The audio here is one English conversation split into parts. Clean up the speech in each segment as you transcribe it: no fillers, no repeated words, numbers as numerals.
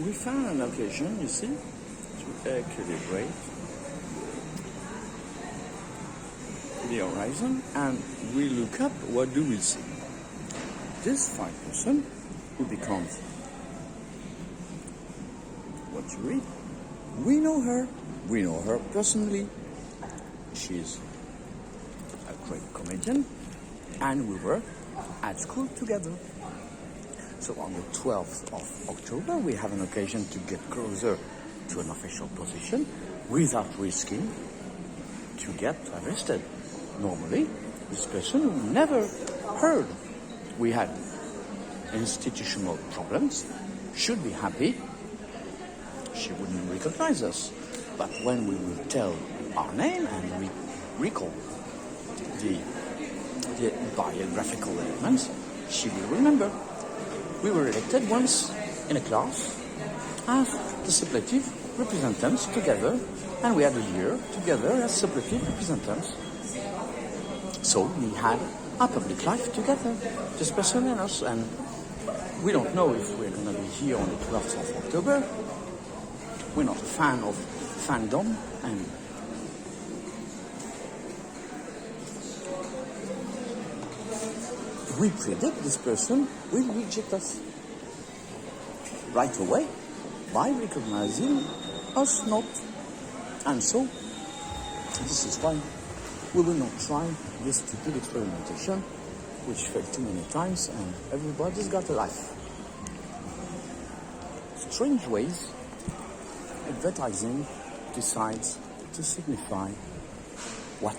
we found an occasion, you see, to equilibrate the horizon, and we look up. What do we see? This 5% who becomes what you read. We know her personally. She's a great comedian, and we were at school together. So on the 12th of October, we have an occasion to get closer to an official position without risking to get arrested. Normally, this person who never heard we had institutional problems should be happy. She wouldn't recognize us. But when we will tell our name and we recall the biographical elements, she will remember. We were elected once in a class as the suppletive representatives together, and we had a year together as suppletive representatives. So we had a public life together, this person and us, and we don't know if we're going to be here on the 12th of October. We're not a fan of fandom, and we predict this person will reject us right away by recognizing us not. And so, this is why we will not try this stupid experimentation, which failed too many times, and everybody's got a life. Strange ways advertising decides to signify what?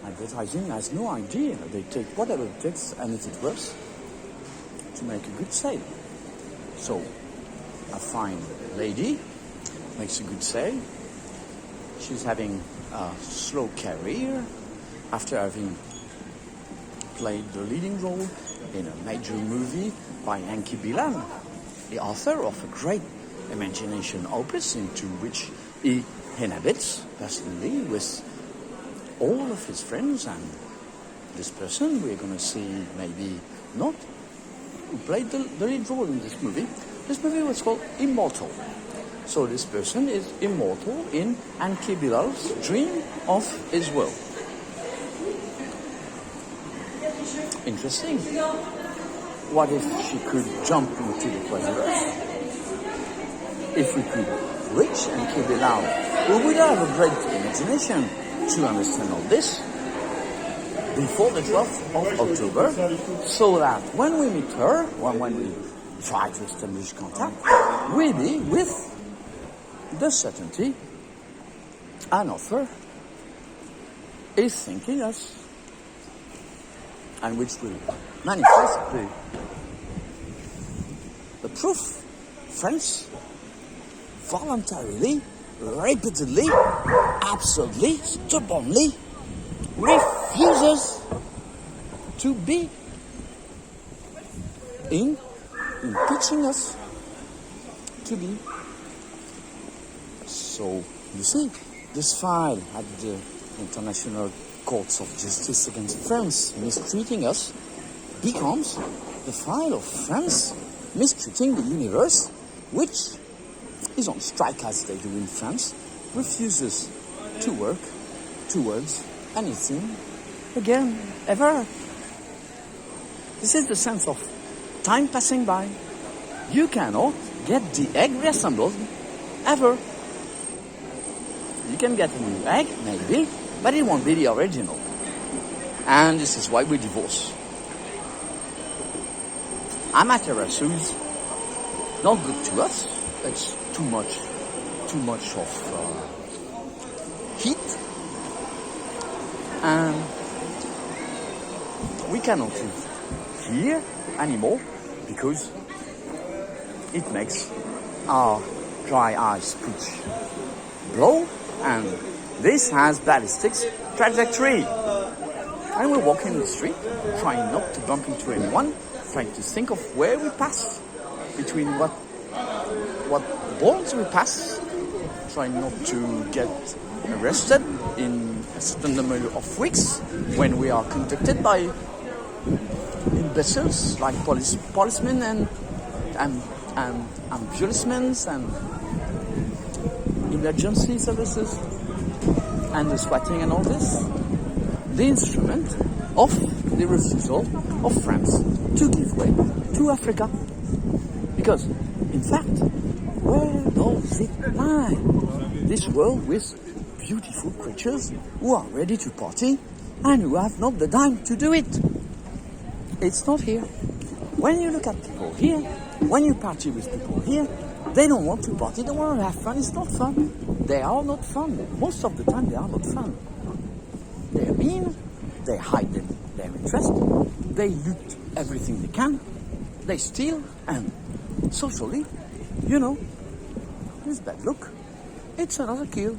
Advertising has no idea. They take whatever it takes, and if it works, to make a good sale. So, a fine lady makes a good sale. She's having a slow career after having played the leading role in a major movie by Enki Bilal, the author of a great imagination opus into which he inhabits personally with all of his friends, and this person we're going to see maybe not, who played the lead role in this movie. This movie was called Immortal. So this person is immortal in Enki Bilal's dream of his world. Interesting. What if she could jump into the quasi-verse? If we could reach Enki Bilal, we would have a great imagination to understand all this before the 12th of October, so that when we meet her, when we try to establish contact, we'll be with the certainty an author is thinking us, and which will manifest the proof France voluntarily, repeatedly, absolutely, stubbornly refuses to be in impeaching us to be. So, you see, this file at the International Courts of Justice against France mistreating us becomes the file of France mistreating the universe, which is on strike as they do in France, refuses to work towards anything again, ever. This is the sense of time passing by. You cannot get the egg reassembled ever. You can get a new egg, maybe, but it won't be the original. And this is why we divorce. Amaterasu not good to us. It's too much of heat, and we cannot live here anymore because it makes our dry ice pitch blow, and this has ballistic trajectory. And we're walking the street, trying not to bump into anyone, trying to think of where we pass, between what boards we pass, trying not to get arrested in a certain number of weeks when we are conducted by imbeciles like policemen and and ambulancements and emergency services and the sweating and all this, the instrument of the refusal of France to give way to Africa. Because, in fact, where does it lie? This world with beautiful creatures who are ready to party and who have not the time to do it. It's not here. When you look at people here, when you party with people here, they don't want to party, they don't want to have fun. It's not fun. They are not fun. Most of the time they are not fun. They're mean, they hide their interest, they loot everything they can, they steal, and socially, this bad look, it's another kill.